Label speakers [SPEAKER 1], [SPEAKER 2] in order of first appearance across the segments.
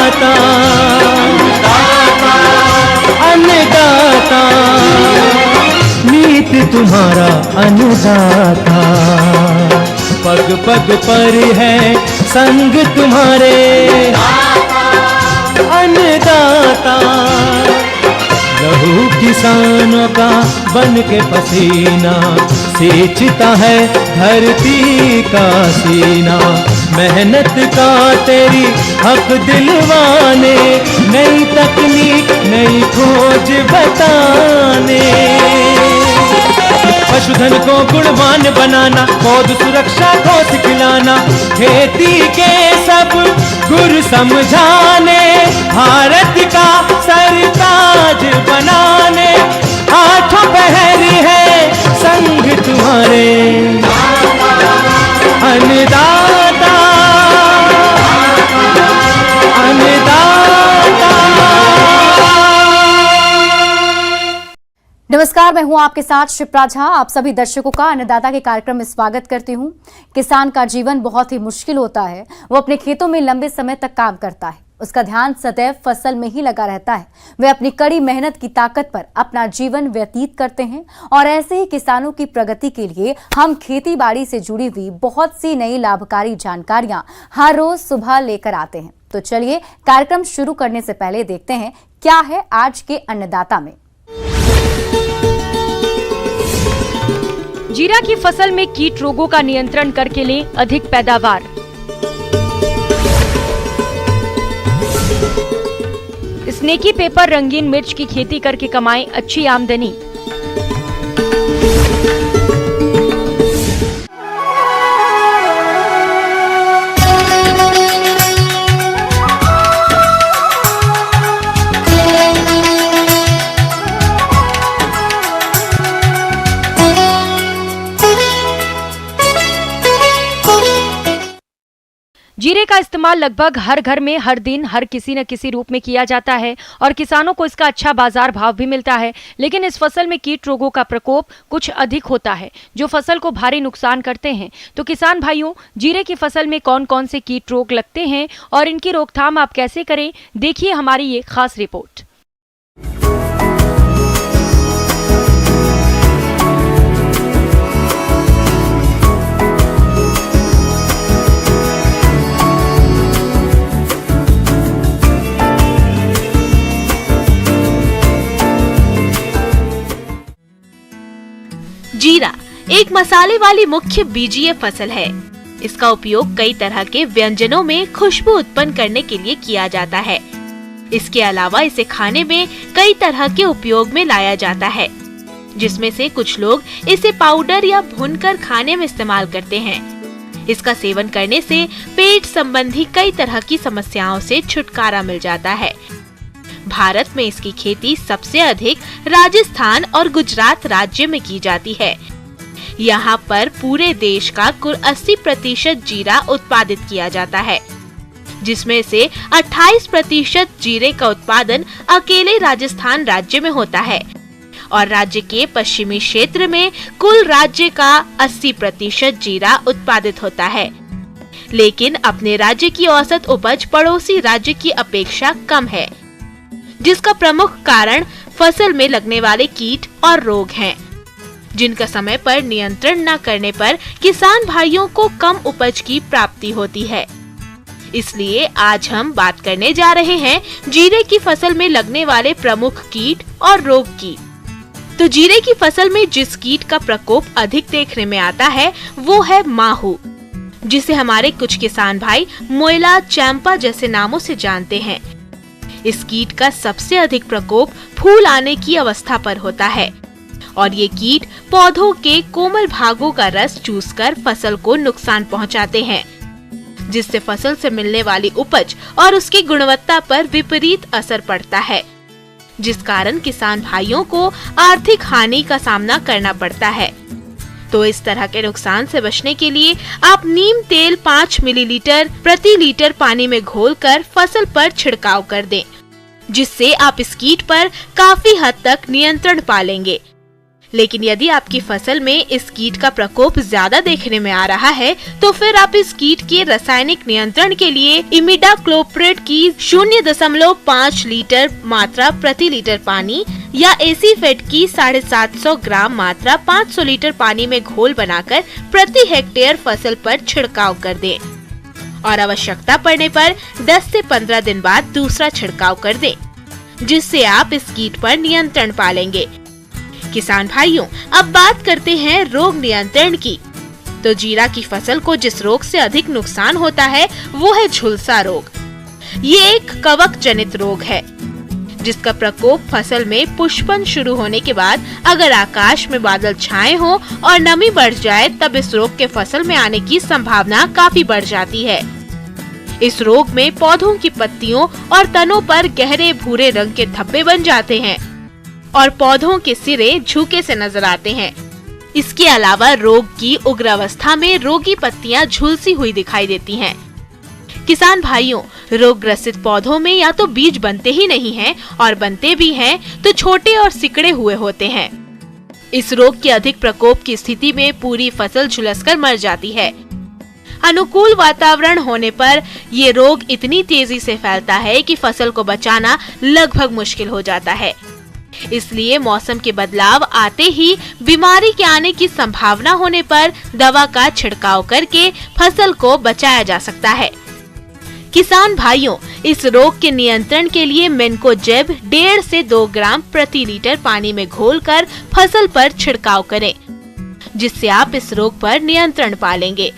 [SPEAKER 1] अन्नदाता, अन्नदाता, नीत तुम्हारा अन्नदाता। पग पग पर है संग तुम्हारे अन्नदाता। लहू किसानों का बन के पसीना सींचता है धरती का सीना। मेहनत का तेरी हक दिलवाने, नई तकनीक नई खोज बताने। पशुधन को गुणवान बनाना, पौध सुरक्षा को सिखलाना, खेती के सब गुर समझाने, भारत का सरताज बनाने। आठों पहर है संग तुम्हारे अन्नदाता, अन्नदाता।
[SPEAKER 2] नमस्कार, मैं हूं आपके साथ शिप्रा झा। आप सभी दर्शकों का अन्नदाता के कार्यक्रम में स्वागत करती हूं। किसान का जीवन बहुत ही मुश्किल होता है। वो अपने खेतों में लंबे समय तक काम करता है, उसका ध्यान सदैव फसल में ही लगा रहता है। वे अपनी कड़ी मेहनत की ताकत पर अपना जीवन व्यतीत करते हैं और ऐसे ही किसानों की प्रगति के लिए हम खेती बाड़ी से जुड़ी हुई बहुत सी नई लाभकारी जानकारियां हर रोज सुबह लेकर आते हैं। तो चलिए कार्यक्रम शुरू करने से पहले देखते हैं क्या है आज के अन्नदाता में।
[SPEAKER 3] जीरा की फसल में कीट रोगों का नियंत्रण करके लें अधिक पैदावार। स्नेकी पेपर रंगीन मिर्च की खेती करके कमाएं अच्छी आमदनी। जीरे का इस्तेमाल लगभग हर घर में हर दिन हर किसी न किसी रूप में किया जाता है और किसानों को इसका अच्छा बाजार भाव भी मिलता है। लेकिन इस फसल में कीट रोगों का प्रकोप कुछ अधिक होता है जो फसल को भारी नुकसान करते हैं। तो किसान भाइयों, जीरे की फसल में कौन कौन से कीट रोग लगते हैं और इनकी रोकथाम आप कैसे करें, देखिए हमारी ये खास रिपोर्ट।
[SPEAKER 4] जीरा एक मसाले वाली मुख्य बीजीय फसल है। इसका उपयोग कई तरह के व्यंजनों में खुशबू उत्पन्न करने के लिए किया जाता है। इसके अलावा इसे खाने में कई तरह के उपयोग में लाया जाता है, जिसमें से कुछ लोग इसे पाउडर या भूनकर खाने में इस्तेमाल करते हैं। इसका सेवन करने से पेट संबंधी कई तरह की समस्याओं से छुटकारा मिल जाता है। भारत में इसकी खेती सबसे अधिक राजस्थान और गुजरात राज्य में की जाती है। यहाँ पर पूरे देश का कुल 80% जीरा उत्पादित किया जाता है, जिसमें से 28% जीरे का उत्पादन अकेले राजस्थान राज्य में होता है और राज्य के पश्चिमी क्षेत्र में कुल राज्य का 80% जीरा उत्पादित होता है। लेकिन अपने राज्य की औसत उपज पड़ोसी राज्य की अपेक्षा कम है, जिसका प्रमुख कारण फसल में लगने वाले कीट और रोग हैं, जिनका समय पर नियंत्रण न करने पर किसान भाइयों को कम उपज की प्राप्ति होती है। इसलिए आज हम बात करने जा रहे हैं जीरे की फसल में लगने वाले प्रमुख कीट और रोग की। तो जीरे की फसल में जिस कीट का प्रकोप अधिक देखने में आता है वो है माहू, जिसे हमारे कुछ किसान भाई मोयला, चैंपा जैसे नामों से जानते हैं। इस कीट का सबसे अधिक प्रकोप फूल आने की अवस्था पर होता है और ये कीट पौधों के कोमल भागों का रस चूसकर फसल को नुकसान पहुंचाते हैं, जिससे फसल से मिलने वाली उपज और उसकी गुणवत्ता पर विपरीत असर पड़ता है, जिस कारण किसान भाइयों को आर्थिक हानि का सामना करना पड़ता है। तो इस तरह के नुकसान से बचने के लिए आप नीम तेल 5 मिलीलीटर प्रति लीटर पानी में घोलकर फसल पर छिड़काव कर दें, जिससे आप इस कीट पर काफी हद तक नियंत्रण पा लेंगे। लेकिन यदि आपकी फसल में इस कीट का प्रकोप ज्यादा देखने में आ रहा है तो फिर आप इस कीट के रासायनिक नियंत्रण के लिए इमिडाक्लोप्रिड की 0.5 लीटर मात्रा प्रति लीटर पानी या एसीफेट की 750 ग्राम मात्रा 500 लीटर पानी में घोल बनाकर प्रति हेक्टेयर फसल पर छिड़काव कर दें और आवश्यकता पड़ने पर 10 से 15 दिन बाद दूसरा छिड़काव कर दें, जिससे आप इस कीट पर नियंत्रण पा लेंगे। किसान भाइयों, अब बात करते हैं रोग नियंत्रण की। तो जीरा की फसल को जिस रोग से अधिक नुकसान होता है वो है झुलसा रोग। ये एक कवक जनित रोग है जिसका प्रकोप फसल में पुष्पन शुरू होने के बाद अगर आकाश में बादल छाए हो और नमी बढ़ जाए तब इस रोग के फसल में आने की संभावना काफी बढ़ जाती है। इस रोग में पौधों की पत्तियों और तनों पर गहरे भूरे रंग के धब्बे बन जाते हैं और पौधों के सिरे झुके से नजर आते हैं। इसके अलावा रोग की उग्र अवस्था में रोगी पत्तियां झुलसी हुई दिखाई देती हैं। किसान भाइयों, रोग ग्रसित पौधों में या तो बीज बनते ही नहीं हैं और बनते भी हैं तो छोटे और सिकड़े हुए होते हैं। इस रोग के अधिक प्रकोप की स्थिति में पूरी फसल झुलसकर मर जाती है। अनुकूल वातावरण होने पर ये रोग इतनी तेजी से फैलता है कि फसल को बचाना लगभग मुश्किल हो जाता है। इसलिए मौसम के बदलाव आते ही बीमारी के आने की संभावना होने पर दवा का छिड़काव करके फसल को बचाया जा सकता है। किसान भाइयों, इस रोग के नियंत्रण के लिए मेन्कोजेब 1.5 से 2 ग्राम प्रति लीटर पानी में घोलकर फसल पर छिड़काव करें, जिससे आप इस रोग पर नियंत्रण पा लेंगे।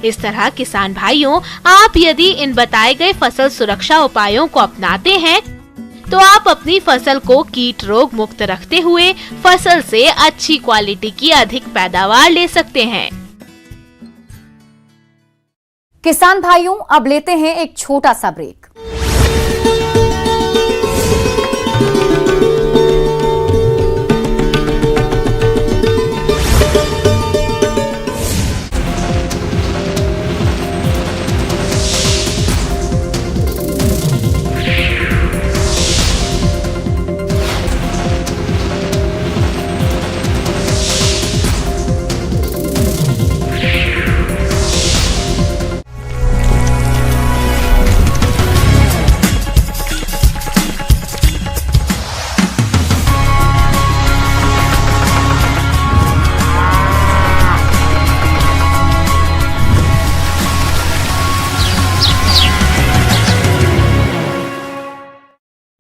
[SPEAKER 4] इस तरह किसान भाइयों, आप यदि इन बताए गए फसल सुरक्षा उपायों को अपनाते हैं तो आप अपनी फसल को कीट रोग मुक्त रखते हुए फसल से अच्छी क्वालिटी की अधिक पैदावार ले सकते हैं।
[SPEAKER 2] किसान भाइयों, अब लेते हैं एक छोटा सा ब्रेक।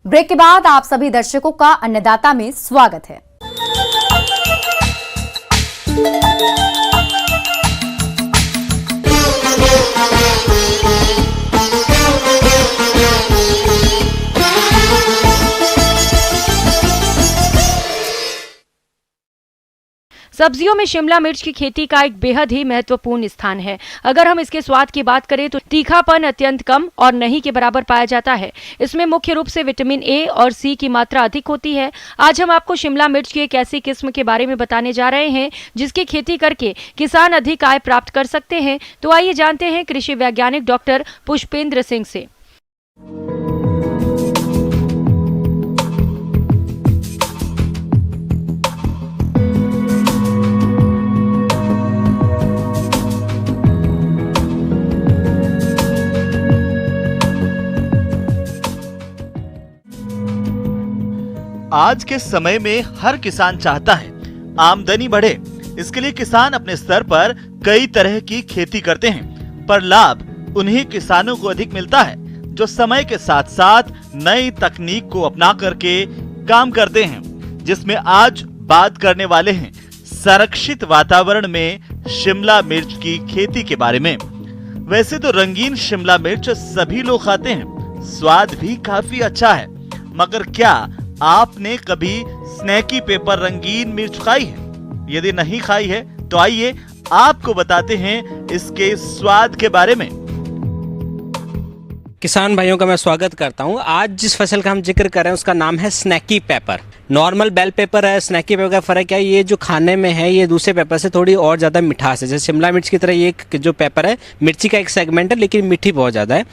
[SPEAKER 2] ब्रेक के बाद आप सभी दर्शकों का अन्नदाता में स्वागत है।
[SPEAKER 3] सब्जियों में शिमला मिर्च की खेती का एक बेहद ही महत्वपूर्ण स्थान है। अगर हम इसके स्वाद की बात करें तो तीखापन अत्यंत कम और नहीं के बराबर पाया जाता है। इसमें मुख्य रूप से विटामिन ए और सी की मात्रा अधिक होती है। आज हम आपको शिमला मिर्च की एक ऐसी किस्म के बारे में बताने जा रहे हैं जिसकी खेती करके किसान अधिक आय प्राप्त कर सकते हैं। तो आइए जानते हैं कृषि वैज्ञानिक डॉक्टर पुष्पेंद्र सिंह से।
[SPEAKER 5] आज के समय में हर किसान चाहता है आमदनी बढ़े। इसके लिए किसान अपने स्तर पर कई तरह की खेती करते हैं, पर लाभ उन्हीं किसानों को अधिक मिलता है जो समय के साथ साथ नई तकनीक को अपना करके काम करते हैं, जिसमें आज बात करने वाले हैं संरक्षित वातावरण में शिमला मिर्च की खेती के बारे में। वैसे तो रंगीन शिमला मिर्च सभी लोग खाते हैं, स्वाद भी काफी अच्छा है, मगर क्या आपने कभी स्नैकी पेपर रंगीन मिर्च खाई है? यदि नहीं खाई है तो आइए आपको बताते हैं इसके स्वाद के बारे में।
[SPEAKER 6] किसान भाइयों का मैं स्वागत करता हूं। आज जिस फसल का हम जिक्र कर रहे हैं उसका नाम है स्नैकी पेपर। नॉर्मल बेल पेपर है, स्नैकी पेपर का फ़र्क है, ये जो खाने में है ये दूसरे पेपर से थोड़ी और ज़्यादा मिठास है। जैसे शिमला मिर्च की तरह ये जो पेपर है मिर्ची का एक सेगमेंट है, लेकिन मीठी बहुत ज़्यादा है।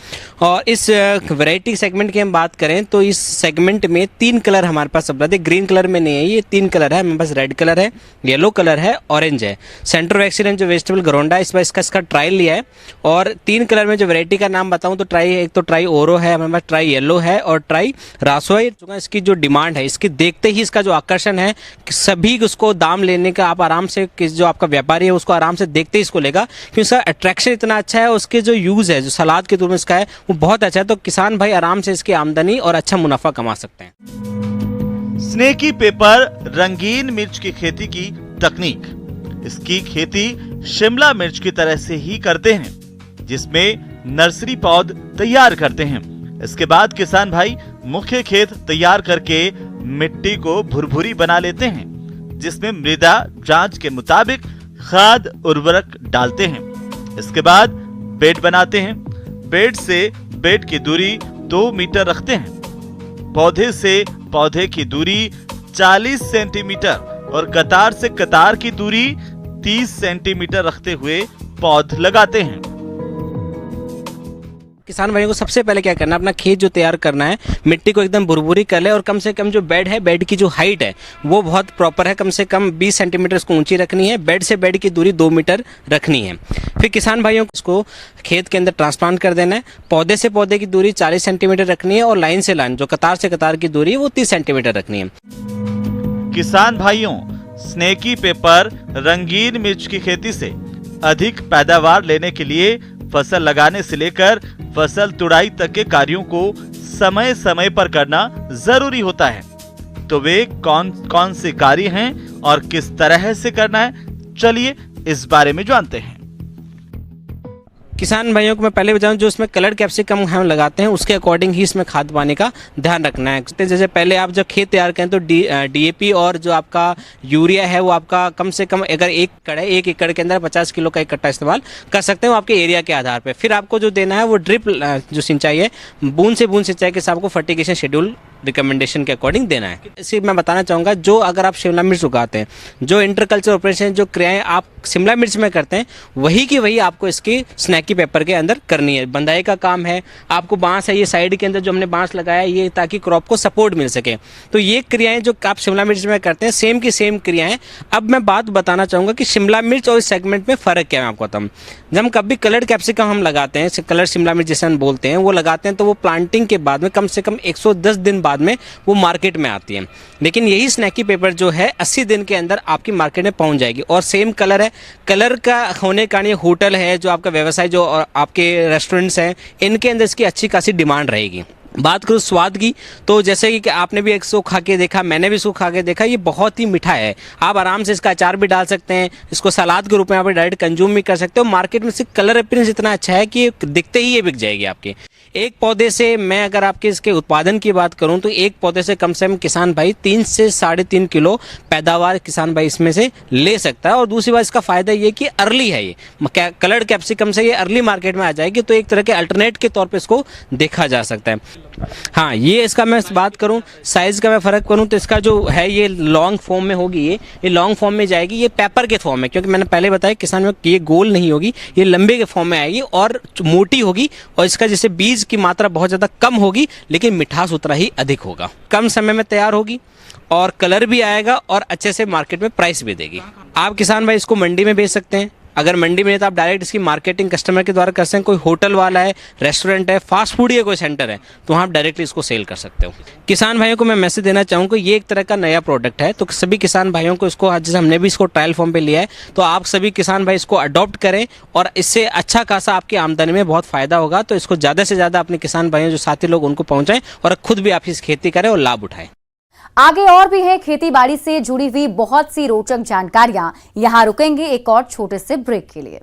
[SPEAKER 6] और इस वैरायटी सेगमेंट की हम बात करें तो इस सेगमेंट में 3 कलर हमारे पास उपलब्ध है। ग्रीन कलर में नहीं है, ये 3 कलर है हमारे पास। रेड कलर है, येलो कलर है, ऑरेंज है। सेंट्रो वैक्सीन जो वेजिटेबल घरोंडा है, इस बार इसका ट्रायल लिया है। और 3 कलर में जो वैरायटी का नाम बताऊं तो एक तो ट्राई ओरो है हमारे पास, ट्राई येलो है और ट्राई रासो है। इसकी जो डिमांड है, इसकी देखते ही इसका जो आकर्षण है कि सभी उसको दाम लेने का आप आराम से, जो आपका व्यापारी है उसको आराम से देखते ही इसको लेगा, क्योंकि इसका अट्रैक्शन इतना अच्छा है। उसके जो यूज़ है, जो सलाद के तौर में इसका है, वो बहुत अच्छा है। तो किसान भाई आराम से इसकी आमदनी और अच्छा मुनाफा कमा सकते हैं।
[SPEAKER 5] स्नेकी पेपर रंगीन मिर्च की खेती की तकनीक। इसकी खेती शिमला मिर्च की तरह से ही करते हैं, जिसमें नर्सरी पौध तैयार करते हैं। इसके बाद किसान भाई मुख्य खेत तैयार करके मिट्टी को भुरभुरी बना लेते हैं, जिसमें मृदा जांच के मुताबिक खाद उर्वरक डालते हैं। इसके बाद बेड बनाते हैं। बेड से बेड की दूरी 2 मीटर रखते हैं। पौधे से पौधे की दूरी 40 सेंटीमीटर और कतार से कतार की दूरी 30 सेंटीमीटर रखते हुए पौध लगाते हैं।
[SPEAKER 6] किसान भाइयों को सबसे पहले क्या करना है, अपना खेत जो तैयार करना है, मिट्टी को एकदम भुरभुरी कर ले और कम से कम जो बेड है, बेड की जो हाइट है वो बहुत प्रॉपर है, कम से कम 20 सेंटीमीटर इसको ऊंची रखनी है। बेड से बेड की दूरी 2 मीटर रखनी है। फिर किसान भाइयों को इसको खेत के अंदर ट्रांसप्लांट कर देना है। पौधे से पौधे की दूरी 40 सेंटीमीटर रखनी है और लाइन से लाइन, जो कतार से कतार की दूरी है, वो 30 सेंटीमीटर रखनी है।
[SPEAKER 5] किसान भाइयों, स्नेकी पेपर रंगीन मिर्च की खेती से अधिक पैदावार लेने के लिए फसल लगाने से लेकर फसल तुड़ाई तक के कार्यों को समय समय पर करना जरूरी होता है। तो वे कौन कौन से कार्य हैं और किस तरह से करना है, चलिए इस बारे में जानते हैं।
[SPEAKER 6] किसान भाइयों को मैं पहले बताऊं, जो इसमें कलर कैप्सिकम हम लगाते हैं उसके अकॉर्डिंग ही इसमें खाद पानी का ध्यान रखना है। जैसे पहले आप जब खेत तैयार करें तो डीएपी और जो आपका यूरिया है वो आपका कम से कम, अगर 1 एकड़ के अंदर 50 किलो का इकट्ठा इस्तेमाल कर सकते हो आपके एरिया के आधार पर। फिर आपको जो देना है वो ड्रिप जो सिंचाई है, बूंद से बूंद सिंचाई के साथ आपको फर्टिगेशन शेड्यूल रिकमेंडेशन के अकॉर्डिंग देना है। इसी मैं बताना चाहूँगा, जो अगर आप शिमला मिर्च उगाते हैं, जो इंटरकल्चर ऑपरेशन, जो क्रियाएं आप शिमला मिर्च में करते हैं, वही की वही आपको इसकी स्नैकी पेपर के अंदर करनी है। बंदाई का काम है, आपको बांस है, ये साइड के अंदर जो हमने बांस लगाया ये ताकि क्रॉप को सपोर्ट मिल सके। तो ये क्रियाएं जो आप शिमला मिर्च में करते हैं, सेम की सेम क्रियाएं। अब मैं बात बताना चाहूँगा कि शिमला मिर्च और इस सेगमेंट में फ़र्क क्या है आपको बताऊँ। जब हम कभी कलर्ड कैप्सिकम हम लगाते हैं, कलर शिमला मिर्च जैसे हम बोलते हैं, वो लगाते हैं तो वो प्लांटिंग के बाद में कम से कम 110 दिन बाद में वो मार्केट में आती है। लेकिन यही स्नैकी पेपर जो है 80 दिन के अंदर आपकी मार्केट में पहुंच जाएगी। और सेम कलर है, कलर का होने का ये होटल है, जो आपका व्यवसाय, जो आपके रेस्टोरेंट्स हैं, इनके अंदर इसकी अच्छी खासी डिमांड रहेगी। बात करूँ स्वाद की, तो जैसे कि आपने भी इसको खा के देखा, मैंने भी इसको खा के देखा, ये बहुत ही मीठा है। आप आराम से इसका अचार भी डाल सकते हैं, इसको सलाद के रूप में आप डायरेक्ट कंज्यूम भी कर सकते हो। मार्केट में से कलर अपीयरेंस इतना अच्छा है कि दिखते ही ये बिक जाएगी आपके। एक पौधे से, मैं अगर आपके इसके उत्पादन की बात करूं तो एक पौधे से कम किसान भाई 3 से 3.5 किलो पैदावार किसान भाई इसमें से ले सकता है। और दूसरी बात, इसका फायदा ये कि अर्ली है, ये कलर्ड कैप्सिकम से ये अर्ली मार्केट में आ जाएगी, तो एक तरह के अल्टरनेट के तौर पे इसको देखा जा सकता है। हाँ, ये इसका मैं बात करूं, साइज का मैं फ़र्क करूं तो इसका जो है ये लॉन्ग फॉर्म में होगी, ये लॉन्ग फॉर्म में जाएगी, ये पेपर के फॉर्म में, क्योंकि मैंने पहले बताया किसान में ये गोल नहीं होगी, ये लंबे के फॉर्म में आएगी और मोटी होगी। और इसका जैसे बीज की मात्रा बहुत ज़्यादा कम होगी, लेकिन मिठास उतना ही अधिक होगा। कम समय में तैयार होगी और कलर भी आएगा और अच्छे से मार्केट में प्राइस भी देगी। आप किसान भाई इसको मंडी में बेच सकते हैं। अगर मंडी में है तो आप डायरेक्ट इसकी मार्केटिंग कस्टमर के द्वारा कर सकते हैं। कोई होटल वाला है, रेस्टोरेंट है, फास्ट फूड या कोई सेंटर है, तो वहाँ आप डायरेक्टली इसको सेल कर सकते हो। किसान भाइयों को मैं मैसेज देना चाहूँगा, ये एक तरह का नया प्रोडक्ट है, तो सभी किसान भाइयों को इसको, आज जैसे हमने भी इसको ट्रायल फॉर्म पे लिया है, तो आप सभी किसान भाई इसको अडॉप्ट करें और इससे अच्छा खासा आपकी आमदनी में बहुत फायदा होगा। तो इसको ज़्यादा से ज़्यादा अपने किसान भाइयों, जो साथी लोग, उनको पहुँचाएं और खुद भी आप इस खेती करें और लाभ उठाएं।
[SPEAKER 2] आगे और भी है खेती बाड़ी से जुड़ी हुई बहुत सी रोचक जानकारियां। यहां रुकेंगे एक और छोटे से ब्रेक के लिए।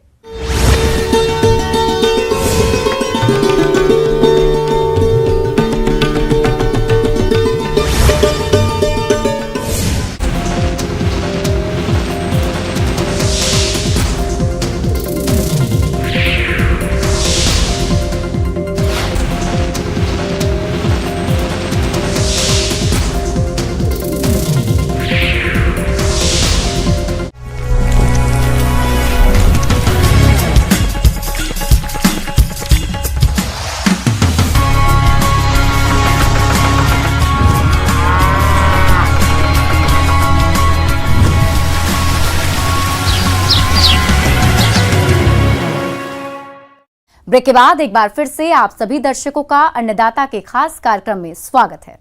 [SPEAKER 2] ब्रेक के बाद एक बार फिर से आप सभी दर्शकों का अन्नदाता के खास कार्यक्रम में स्वागत है।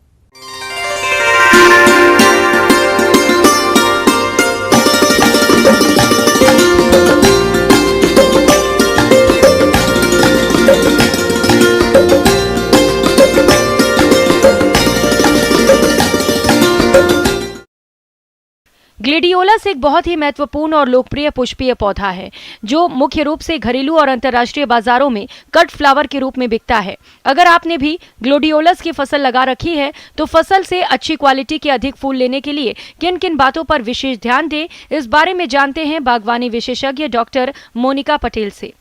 [SPEAKER 3] ग्लेडियोलस एक बहुत ही महत्वपूर्ण और लोकप्रिय पुष्पीय पौधा है जो मुख्य रूप से घरेलू और अंतर्राष्ट्रीय बाजारों में कट फ्लावर के रूप में बिकता है। अगर आपने भी ग्लेडियोलस की फसल लगा रखी है तो फसल से अच्छी क्वालिटी के अधिक फूल लेने के लिए किन किन बातों पर विशेष ध्यान दें, इस बारे में जानते हैं बागवानी विशेषज्ञ डॉक्टर मोनिका पटेल से।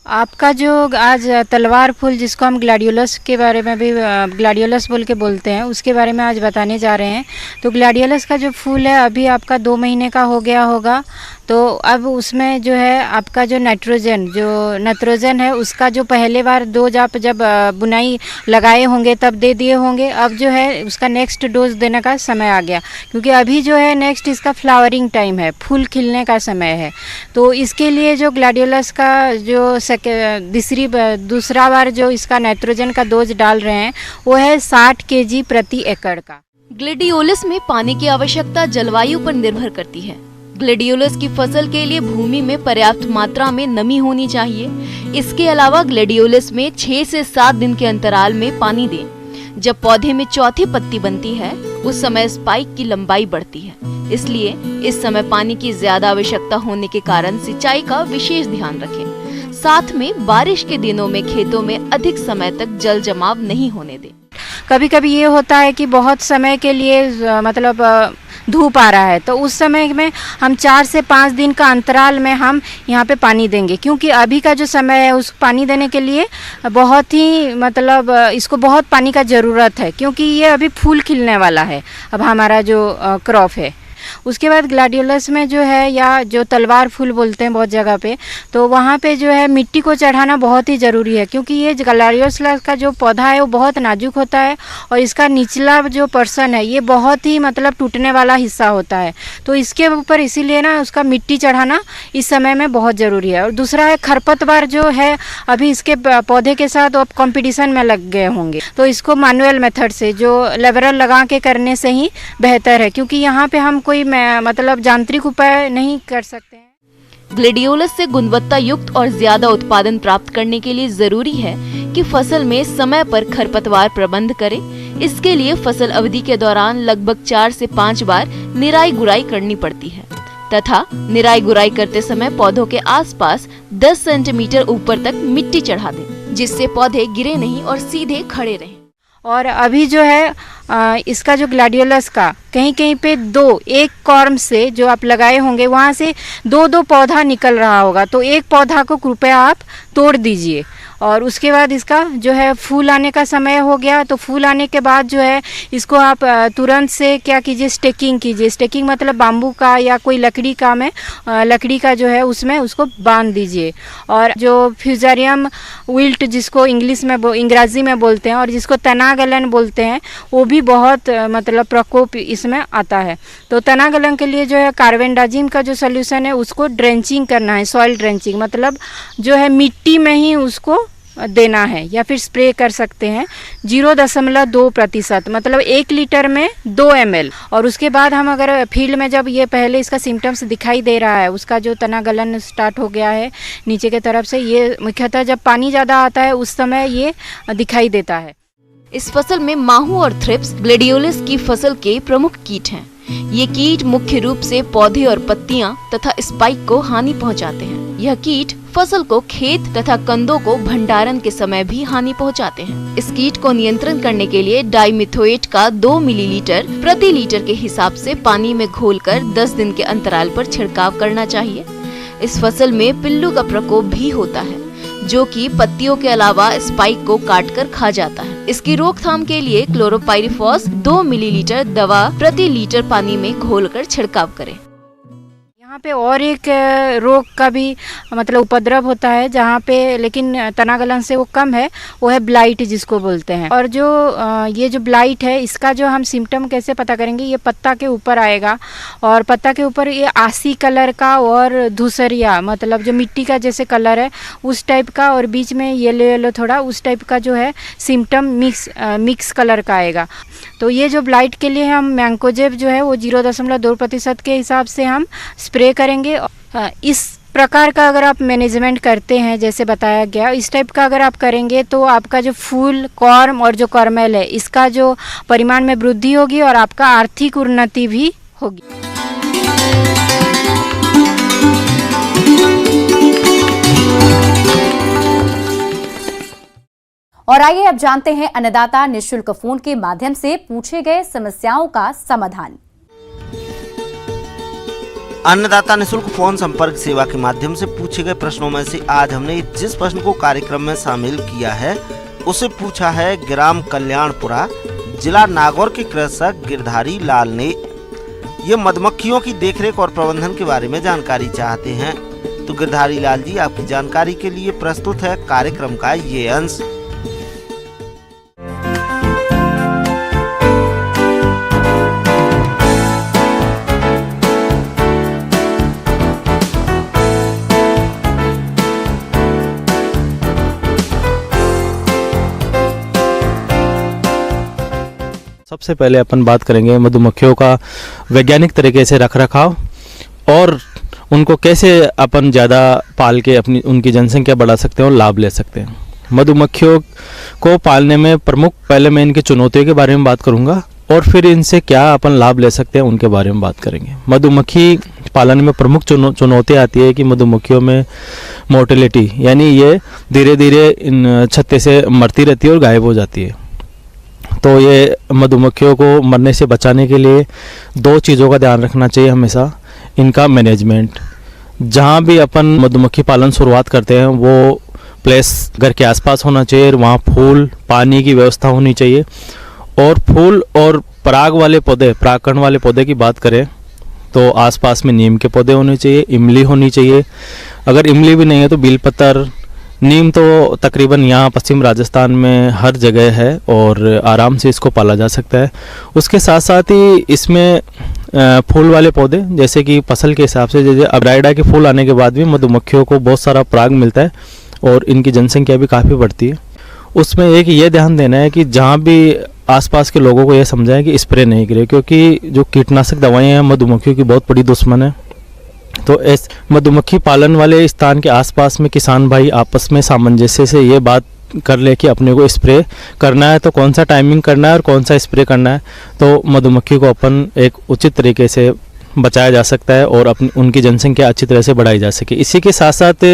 [SPEAKER 7] आपका जो आज तलवार फूल जिसको हम ग्लैडियोलस के बारे में भी ग्लैडियोलस बोल के बोलते हैं, उसके बारे में आज बताने जा रहे हैं। तो ग्लैडियोलस का जो फूल है अभी आपका 2 महीने का हो गया होगा। तो अब उसमें जो है आपका जो नाइट्रोजन है उसका जो पहले बार डोज आप जब बुनाई लगाए होंगे तब दे दिए होंगे। अब जो है उसका नेक्स्ट डोज देने का समय आ गया, क्योंकि अभी जो है नेक्स्ट इसका फ्लावरिंग टाइम है, फूल खिलने का समय है। तो इसके लिए जो ग्लैडियोलस का जो दूसरा बार जो इसका नाइट्रोजन का डोज डाल रहे हैं वो है 60 kg प्रति एकड़ का।
[SPEAKER 8] ग्लेडियोलस में पानी की आवश्यकता जलवायु पर निर्भर करती है। ग्लेडियोलस की फसल के लिए भूमि में पर्याप्त मात्रा में नमी होनी चाहिए। इसके अलावा ग्लेडियोलस में 6 से 7 दिन के अंतराल में पानी दें। जब पौधे में चौथी पत्ती बनती है उस समय स्पाइक की लंबाई बढ़ती है, इसलिए इस समय पानी की ज्यादा आवश्यकता होने के कारण सिंचाई का विशेष ध्यान रखें। साथ में बारिश के दिनों में खेतों में अधिक समय तक जल जमाव नहीं होने दें।
[SPEAKER 7] कभी कभी ये होता है कि बहुत समय के लिए मतलब धूप आ रहा है, तो उस समय में हम 4 से 5 दिन का अंतराल में हम यहाँ पे पानी देंगे, क्योंकि अभी का जो समय है उस पानी देने के लिए बहुत ही मतलब इसको बहुत पानी का ज़रूरत है, क्योंकि ये अभी फूल खिलने वाला है अब हमारा जो क्रॉप है। उसके बाद ग्लैडियोलस में जो है या जो तलवार फूल बोलते हैं बहुत जगह पे, तो वहाँ पे जो है मिट्टी को चढ़ाना बहुत ही ज़रूरी है, क्योंकि ये ग्लैडियोलस का जो पौधा है वो बहुत नाजुक होता है और इसका निचला जो पर्सन है ये बहुत ही मतलब टूटने वाला हिस्सा होता है। तो इसके ऊपर इसीलिए ना उसका मिट्टी चढ़ाना इस समय में बहुत ज़रूरी है। और दूसरा है खरपतवार जो है अभी इसके पौधे के साथ अब कॉम्पिटिशन में लग गए होंगे, तो इसको मैनुअल मेथड से जो लेबरल लगा के करने से ही बेहतर है, क्योंकि यहाँ पे हम कोई मतलब यांत्रिक उपाय नहीं कर सकते हैं।
[SPEAKER 8] ग्लेडियोलस से गुणवत्ता युक्त और ज्यादा उत्पादन प्राप्त करने के लिए जरूरी है कि फसल में समय पर खरपतवार प्रबंध करें। इसके लिए फसल अवधि के दौरान लगभग 4 से 5 बार निराई गुड़ाई करनी पड़ती है तथा निराई गुड़ाई करते समय पौधों के आसपास 10 सेंटीमीटर ऊपर तक मिट्टी चढ़ा दें, जिससे पौधे गिरे नहीं और सीधे खड़े रहें।
[SPEAKER 7] और अभी जो है इसका जो ग्लैडियोलस का कहीं कहीं पे एक कॉर्म से जो आप लगाए होंगे वहाँ से 2 पौधा निकल रहा होगा, तो एक पौधा को कृपया आप तोड़ दीजिए। और उसके बाद इसका जो है फूल आने का समय हो गया, तो फूल आने के बाद जो है इसको आप तुरंत से क्या कीजिए, स्टेकिंग कीजिए। स्टेकिंग मतलब बाम्बू का या कोई लकड़ी का जो है उसमें उसको बांध दीजिए। और जो फ्यूजेरियम विल्ट जिसको अंग्रेजी में बोलते हैं और जिसको तनागलन बोलते हैं, वो भी बहुत मतलब प्रकोप इसमें आता है। तो तनागलन के लिए जो है कार्बेंडाजिम का जो सोल्यूशन है उसको ड्रेंचिंग करना है, सॉइल ड्रेंचिंग मतलब जो है मिट्टी में ही उसको देना है, या फिर स्प्रे कर सकते हैं 0.2% मतलब 1 लीटर में 2 ml। और उसके बाद हम अगर फील्ड में जब ये पहले इसका सिम्टम्स दिखाई दे रहा है, उसका जो तना गलन स्टार्ट हो गया है नीचे के तरफ से, ये मुख्यतः जब पानी ज़्यादा आता है उस समय ये दिखाई देता है।
[SPEAKER 8] इस फसल में माहू और थ्रिप्स ग्लेडियोलस की फसल के प्रमुख कीट हैं। ये कीट मुख्य रूप से पौधे और पत्तियां तथा स्पाइक को हानि पहुंचाते हैं। यह कीट फसल को खेत तथा कंदों को भंडारण के समय भी हानि पहुंचाते हैं। इस कीट को नियंत्रण करने के लिए डाइमिथोएट का 2 मिलीलीटर प्रति लीटर के हिसाब से पानी में घोलकर 10 दिन के अंतराल पर छिड़काव करना चाहिए। इस फसल में पिल्लू का प्रकोप भी होता है, जो कि पत्तियों के अलावा स्पाइक को काटकर खा जाता है। इसकी रोकथाम के लिए क्लोरोपाइरिफॉस 2 मिलीलीटर दवा प्रति लीटर पानी में घोलकर छिड़काव करें।
[SPEAKER 7] यहाँ पे और एक रोग का भी मतलब उपद्रव होता है जहाँ पे, लेकिन तनागलन से वो कम है, वो है ब्लाइट जिसको बोलते हैं। और जो ये जो ब्लाइट है इसका जो हम सिम्टम कैसे पता करेंगे, ये पत्ता के ऊपर आएगा और पत्ता के ऊपर ये आसी कलर का और धूसरिया मतलब जो मिट्टी का जैसे कलर है उस टाइप का, और बीच में येलो येलो थोड़ा उस टाइप का जो है सिम्टम मिक्स कलर का आएगा। तो ये जो ब्लाइट के लिए हम मैंकोजेब जो है वो 0.2% के हिसाब से हम स्प्रे करेंगे। इस प्रकार का अगर आप मैनेजमेंट करते हैं जैसे बताया गया, इस टाइप का अगर आप करेंगे तो आपका जो फूल, कॉर्म और जो कॉर्मेल है इसका जो परिमाण में वृद्धि होगी और आपका आर्थिक उन्नति भी होगी।
[SPEAKER 2] और आइए अब जानते हैं अन्नदाता निःशुल्क फोन के माध्यम से पूछे गए समस्याओं का समाधान।
[SPEAKER 9] अन्नदाता निःशुल्क फोन संपर्क सेवा के माध्यम से पूछे गए प्रश्नों में से आज हमने जिस प्रश्न को कार्यक्रम में शामिल किया है उसे पूछा है ग्राम कल्याणपुरा, जिला नागौर के कृषक गिरधारी लाल ने। ये मधुमक्खियों की देखरेख और प्रबंधन के बारे में जानकारी चाहते हैं। तो गिरधारी लाल जी, आपकी जानकारी के लिए प्रस्तुत है कार्यक्रम का ये अंश।
[SPEAKER 1] सबसे पहले अपन बात करेंगे मधुमक्खियों का वैज्ञानिक तरीके से रखरखाव और उनको कैसे अपन ज़्यादा पाल के अपनी उनकी जनसंख्या बढ़ा सकते हैं और लाभ ले सकते हैं। मधुमक्खियों को पालने में प्रमुख, पहले मैं इनकी चुनौतियों के बारे में बात करूंगा और फिर इनसे क्या अपन लाभ ले सकते हैं उनके बारे में बात करेंगे। मधुमक्खी पालन में प्रमुख चुनौती आती है कि मधुमक्खियों में मोर्टेलिटी, यानी ये धीरे धीरे इन छत्ते से मरती रहती है और गायब हो जाती है। तो ये मधुमक्खियों को मरने से बचाने के लिए दो चीज़ों का ध्यान रखना चाहिए हमेशा। इनका मैनेजमेंट, जहाँ भी अपन मधुमक्खी पालन शुरुआत करते हैं वो प्लेस घर के आसपास होना चाहिए, वहाँ फूल, पानी की व्यवस्था होनी चाहिए। और फूल और पराग वाले पौधे, परागकण वाले पौधे की बात करें तो आसपास में नीम के पौधे होने चाहिए, इमली होनी चाहिए। अगर इमली भी नहीं है तो बेलपत्र, नीम तो तकरीबन यहाँ पश्चिम राजस्थान में हर जगह है और आराम से इसको पाला जा सकता है। उसके साथ साथ ही इसमें फूल वाले पौधे, जैसे कि फसल के हिसाब से, जैसे अब्राइडा के फूल आने के बाद भी मधुमक्खियों को बहुत सारा पराग मिलता है और इनकी जनसंख्या भी काफ़ी बढ़ती है। उसमें एक ये ध्यान देना है कि जहाँ भी आसपास के लोगों को ये समझाएं कि स्प्रे नहीं करें, क्योंकि जो कीटनाशक दवाएँ हैं मधुमक्खियों की बहुत बड़ी दुश्मन है। तो इस मधुमक्खी पालन वाले स्थान के आसपास में किसान भाई आपस में सामंजस्य से ये बात कर ले कि अपने को स्प्रे करना है तो कौन सा टाइमिंग करना है और कौन सा स्प्रे करना है, तो मधुमक्खी को अपन एक उचित तरीके से बचाया जा सकता है और अपनी उनकी जनसंख्या अच्छी तरह से बढ़ाई जा सके। इसी के साथ साथ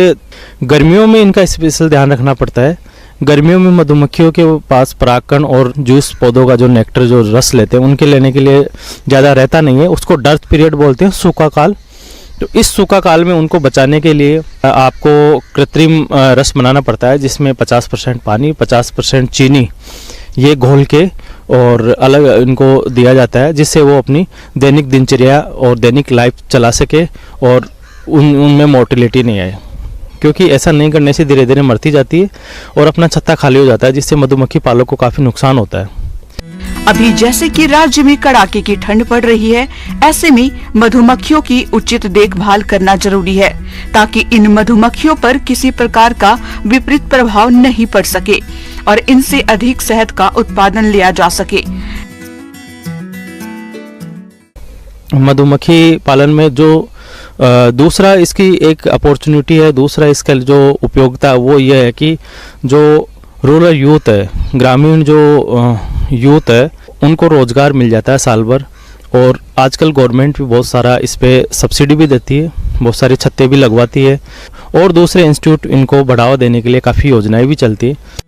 [SPEAKER 1] गर्मियों में इनका स्पेशल ध्यान रखना पड़ता है। गर्मियों में मधुमक्खियों के पास परागकण और जूस पौधों का जो नेक्टर, जो रस लेते हैं, उनके लेने के लिए ज़्यादा रहता नहीं है। उसको डर्थ पीरियड बोलते हैं, सूखा काल। तो इस सूखा काल में उनको बचाने के लिए आपको कृत्रिम रस बनाना पड़ता है, जिसमें 50% पानी, 50% चीनी ये घोल के और अलग इनको दिया जाता है, जिससे वो अपनी दैनिक दिनचर्या और दैनिक लाइफ चला सके और उनमें मोर्टेलिटी नहीं आए। क्योंकि ऐसा नहीं करने से धीरे धीरे मरती जाती है और अपना छत्ता खाली हो जाता है, जिससे मधुमक्खी पालक को काफ़ी नुकसान होता है।
[SPEAKER 10] अभी जैसे कि राज्य में कड़ाके की ठंड पड़ रही है, ऐसे में मधुमक्खियों की उचित देखभाल करना जरूरी है ताकि इन मधुमक्खियों पर किसी प्रकार का विपरीत प्रभाव नहीं पड़ सके और इनसे अधिक शहद का उत्पादन लिया जा सके।
[SPEAKER 1] मधुमक्खी पालन में जो दूसरा इसकी एक अपॉर्चुनिटी है, दूसरा इसका जो उपयोगिता है वो ये है कि जो रूरल यूथ है, ग्रामीण जो यूथ है, उनको रोजगार मिल जाता है साल भर। और आजकल गवर्नमेंट भी बहुत सारा इस पे सब्सिडी भी देती है, बहुत सारे छत्ते भी लगवाती है और दूसरे इंस्टीट्यूट इनको बढ़ावा देने के लिए काफ़ी योजनाएं भी चलती है।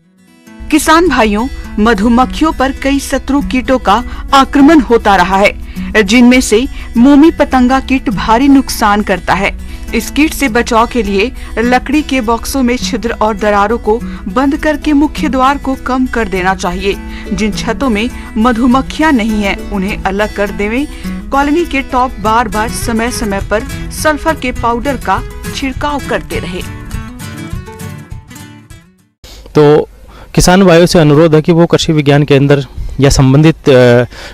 [SPEAKER 10] किसान भाइयों, मधुमक्खियों पर कई शत्रु कीटों का आक्रमण होता रहा है, जिनमें से मोमी पतंगा कीट भारी नुकसान करता है। इस कीट से बचाव के लिए लकड़ी के बॉक्सों में छिद्र और दरारों को बंद करके मुख्य द्वार को कम कर देना चाहिए। जिन छतों में मधुमक्खियां नहीं हैं, उन्हें अलग कर देवें। कॉलोनी के टॉप बार बार समय समय पर सल्फर के पाउडर का छिड़काव करते रहे।
[SPEAKER 1] तो किसान भाइयों से अनुरोध है कि वो कृषि विज्ञान केंद्र या संबंधित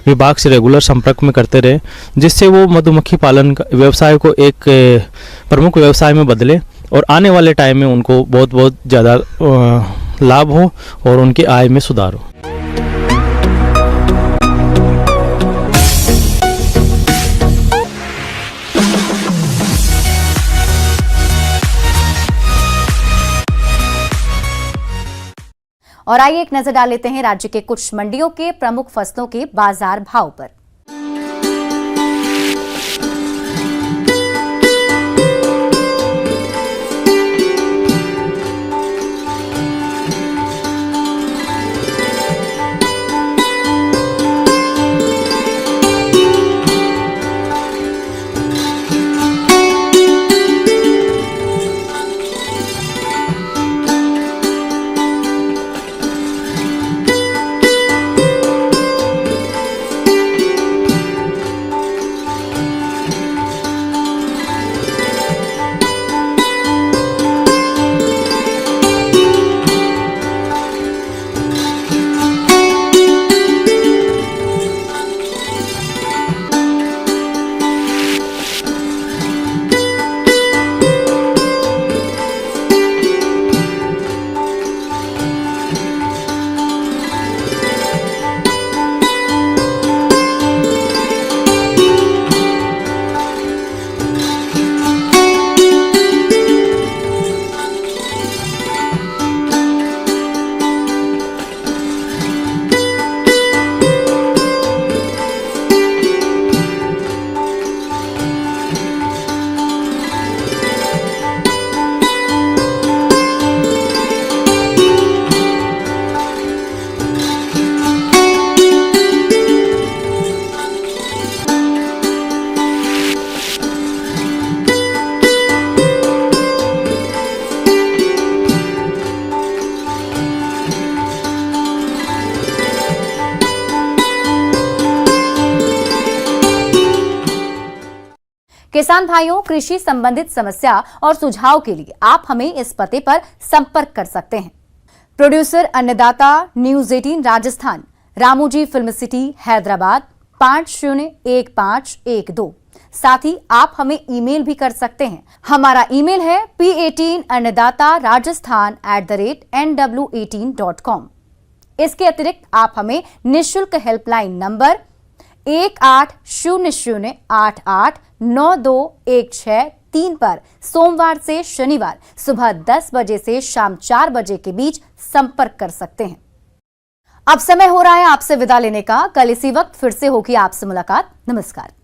[SPEAKER 1] विभाग से रेगुलर संपर्क में करते रहे, जिससे वो मधुमक्खी पालन व्यवसाय को एक प्रमुख व्यवसाय में बदले और आने वाले टाइम में उनको बहुत बहुत ज़्यादा लाभ हो और उनकी आय में सुधार हो।
[SPEAKER 2] और आइए एक नजर डाल लेते हैं राज्य के कुछ मंडियों के प्रमुख फसलों के बाजार भाव पर। किसान भाइयों, कृषि संबंधित समस्या और सुझाव के लिए आप हमें इस पते पर संपर्क कर सकते हैं। प्रोड्यूसर अन्नदाता news 18 Rajasthan, Ramoji film city Hyderabad 501512। साथ ही आप हमें ईमेल भी कर सकते हैं। हमारा ईमेल है p18annadatarajasthan@nw18.com। इसके अतिरिक्त आप हमें निःशुल्क हेल्पलाइन नंबर 1800889216 पर सोमवार से शनिवार सुबह 10 बजे से शाम 4 बजे के बीच संपर्क कर सकते हैं। अब समय हो रहा है आपसे विदा लेने का। कल इसी वक्त फिर से होगी आपसे मुलाकात। नमस्कार।